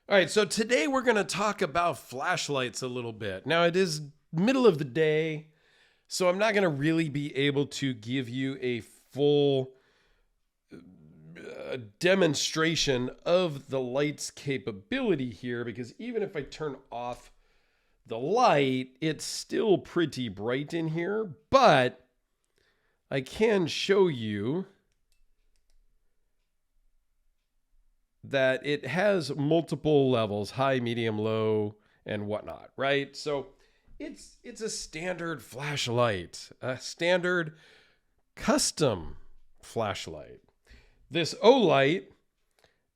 All right, so today we're going to talk about flashlights a little bit. Now, it is middle of the day, so I'm not going to really be able to give you a full demonstration of the light's capability here, because even if I turn off the light, it's still pretty bright in here, but I can show you that it has multiple levels, high, medium, low, and whatnot, right? So it's a standard flashlight, a standard custom flashlight. This O-light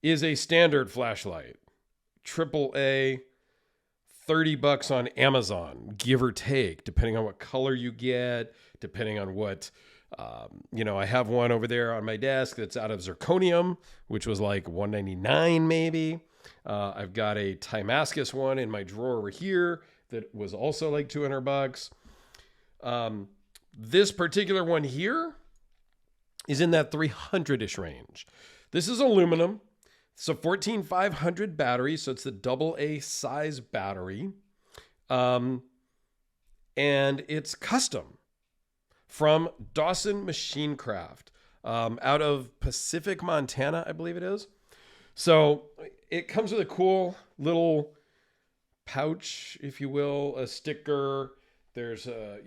is a standard flashlight, AAA, $30 on Amazon, give or take, depending on what color you get, depending on what I have one over there on my desk that's out of zirconium, which was like $199 maybe. I've got a Timascus one in my drawer over here that was also like $200. This particular one here is in that 300-ish range. This is aluminum. It's a 14500 battery, so it's the AA size battery. And it's custom from Dawson Machine Craft, out of Pacific, Montana, I believe it is. So it comes with a cool little pouch, if you will, a sticker. There's a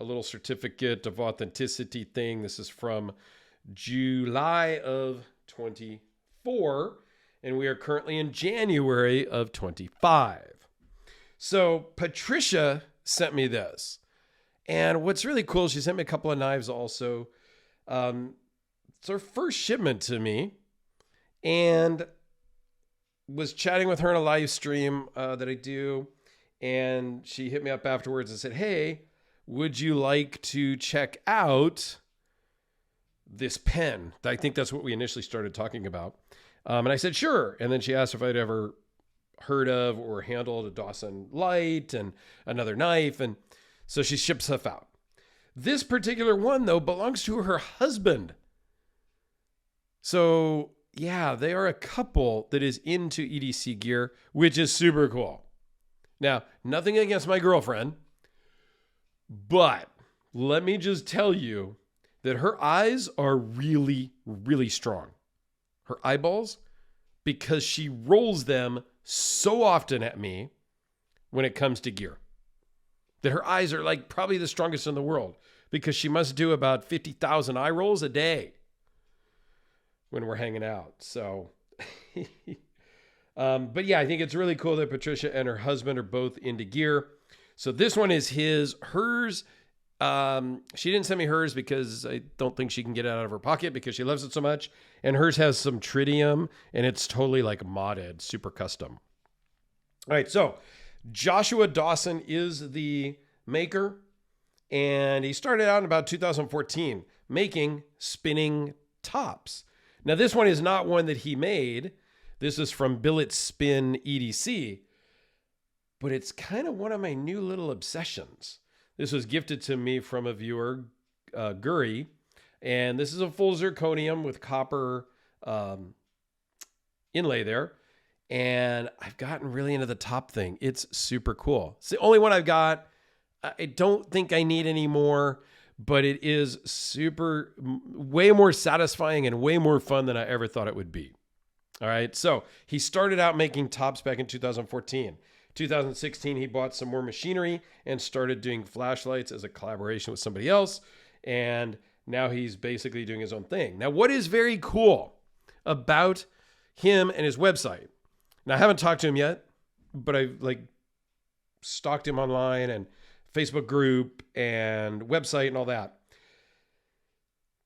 little certificate of authenticity thing. This is from July of 24, and we are currently in January of 25. So Patricia sent me this. And what's really cool, she sent me a couple of knives also. It's her first shipment to me, and was chatting with her in a live stream that I do. And she hit me up afterwards and said, hey, would you like to check out this pen? I think that's what we initially started talking about. And I said, sure. And then she asked if I'd ever heard of or handled a Dawson light and another knife. And so she ships stuff out. This particular one, though, belongs to her husband. So, yeah, they are a couple that is into EDC gear, which is super cool. Now, nothing against my girlfriend, but let me just tell you that her eyes are really, really strong. Her eyeballs, because she rolls them so often at me when it comes to gear, that her eyes are like probably the strongest in the world, because she must do about 50,000 eye rolls a day when we're hanging out. So, but yeah, I think it's really cool that Patricia and her husband are both into gear. So this one is his. Hers, she didn't send me hers because I don't think she can get it out of her pocket because she loves it so much. And hers has some tritium, and it's totally like modded, super custom. All right, so Joshua Dawson is the maker, and he started out in about 2014 making spinning tops. Now, this one is not one that he made. This is from Billet Spin EDC, but it's kind of one of my new little obsessions. This was gifted to me from a viewer, Guri, and this is a full zirconium with copper inlay there. And I've gotten really into the top thing. It's super cool. It's the only one I've got. I don't think I need any more, but it is way more satisfying and way more fun than I ever thought it would be. All right. So he started out making tops back in 2014. 2016, he bought some more machinery and started doing flashlights as a collaboration with somebody else. And now he's basically doing his own thing. Now, what is very cool about him and his website? Now, I haven't talked to him yet, but I've stalked him online and Facebook group and website and all that.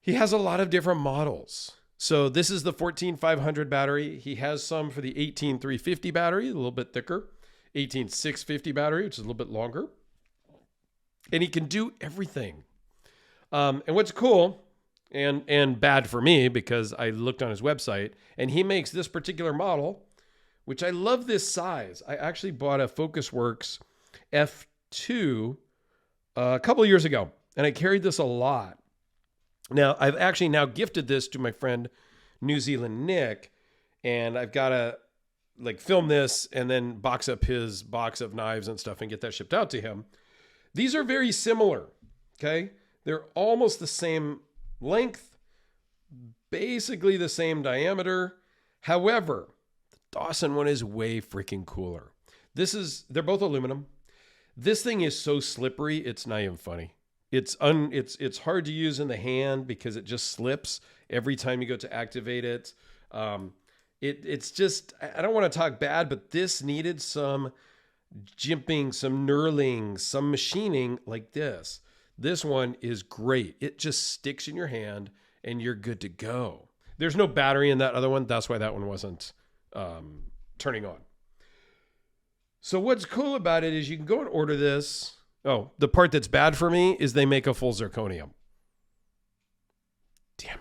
He has a lot of different models. So this is the 14500 battery. He has some for the 18350 battery, a little bit thicker, 18650 battery, which is a little bit longer. And he can do everything. And what's cool and bad for me, because I looked on his website and he makes this particular model, which I love this size. I actually bought a FocusWorks F2 a couple of years ago, and I carried this a lot. Now, I've actually now gifted this to my friend New Zealand Nick, and I've got like film this and then box up his box of knives and stuff and get that shipped out to him. These are very similar. Okay. They're almost the same length, basically the same diameter. However, the Dawson one is way freaking cooler. They're both aluminum. This thing is so slippery, it's not even funny. It's hard to use in the hand because it just slips every time you go to activate it. It's just, I don't want to talk bad, but this needed some jimping, some knurling, some machining like this. This one is great. It just sticks in your hand and you're good to go. There's no battery in that other one. That's why that one wasn't turning on. So what's cool about it is you can go and order this. Oh, the part that's bad for me is they make a full zirconium. Damn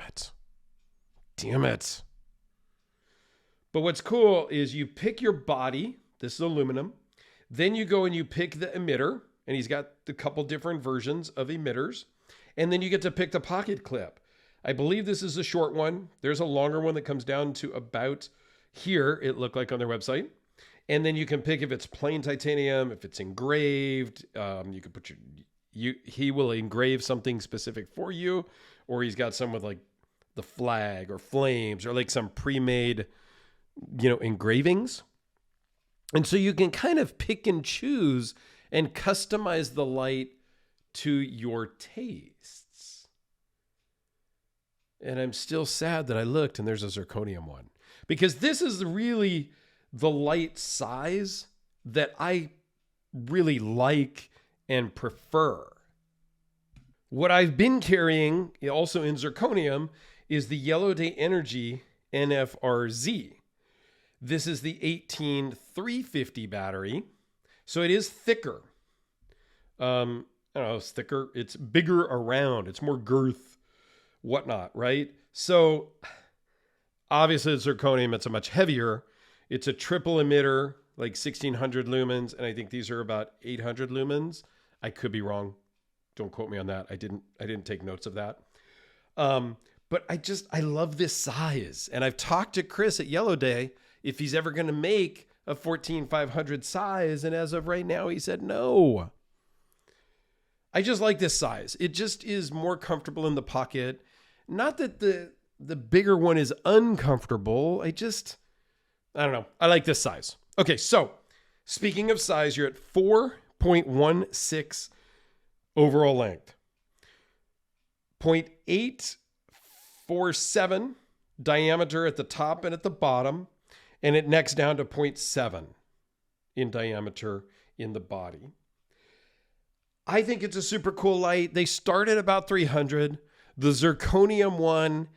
it. But what's cool is you pick your body. This is aluminum. Then you go and you pick the emitter. And he's got a couple different versions of emitters. And then you get to pick the pocket clip. I believe this is a short one. There's a longer one that comes down to about here, it looked like on their website. And then you can pick if it's plain titanium, if it's engraved. You can put he will engrave something specific for you. Or he's got some with like the flag or flames or like some pre-made, engravings. And so you can kind of pick and choose and customize the light to your tastes. And I'm still sad that I looked and there's a zirconium one. Because this is really the light size that I really like and prefer. What I've been carrying, also in zirconium, is the Yellow Day Energy NFRZ. This is the 18350 battery. So it is thicker. I don't know, it's thicker. It's bigger around. It's more girth, whatnot, right? So obviously it's zirconium. It's a much heavier. It's a triple emitter, like 1600 lumens. And I think these are about 800 lumens. I could be wrong. Don't quote me on that. I didn't take notes of that. But I love this size. And I've talked to Chris at Yellow Day if he's ever going to make a 14500 size. And as of right now, he said no. I just like this size. It just is more comfortable in the pocket. Not that the bigger one is uncomfortable. I don't know. I like this size. Okay, so speaking of size, you're at 4.16 overall length. 0.847 diameter at the top and at the bottom. And it necks down to 0.7 in diameter in the body. I think it's a super cool light. They start at about 300. The zirconium one,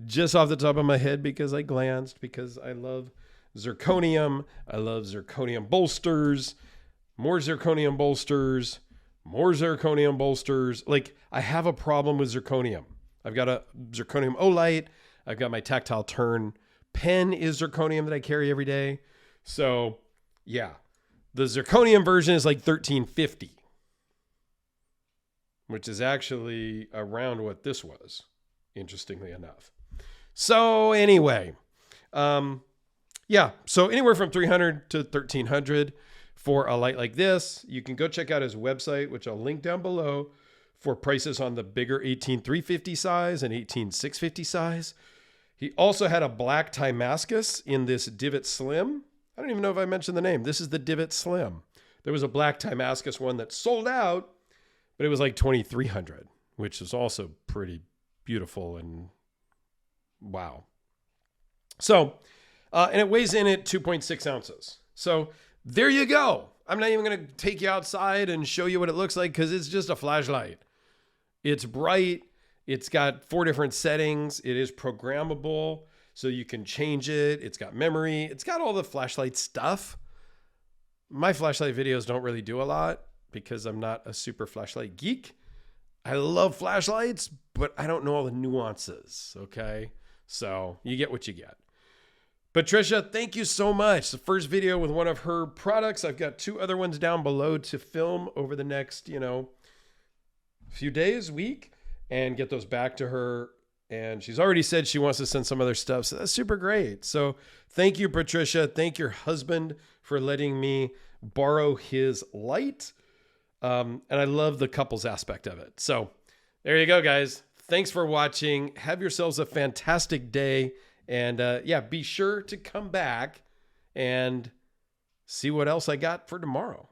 just off the top of my head because I glanced, because I love zirconium. I love zirconium bolsters, more zirconium bolsters, more zirconium bolsters. Like, I have a problem with zirconium. I've got a zirconium Olight. I've got my tactile turn pen is zirconium that I carry every day. So yeah, the zirconium version is like 1350, which is actually around what this was, interestingly enough. So anyway, yeah, so anywhere from 300 to 1300 for a light like this. You can go check out his website, which I'll link down below, for prices on the bigger 18350 size and 18650 size. He also had a black Timascus in this Divot Slim. I don't even know if I mentioned the name. This is the Divot Slim. There was a black Timascus one that sold out, but it was like 2300, which is also pretty beautiful and wow. So, and it weighs in at 2.6 ounces. So there you go. I'm not even going to take you outside and show you what it looks like because it's just a flashlight. It's bright. It's got 4 different settings. It is programmable, so you can change it. It's got memory. It's got all the flashlight stuff. My flashlight videos don't really do a lot because I'm not a super flashlight geek. I love flashlights, but I don't know all the nuances, okay? So you get what you get. Patricia, thank you so much. The first video with one of her products. I've got 2 other ones down below to film over the next, few days, week, and get those back to her. And she's already said she wants to send some other stuff. So that's super great. So thank you, Patricia. Thank your husband for letting me borrow his light. And I love the couples aspect of it. So there you go, guys. Thanks for watching. Have yourselves a fantastic day. And yeah, be sure to come back and see what else I got for tomorrow.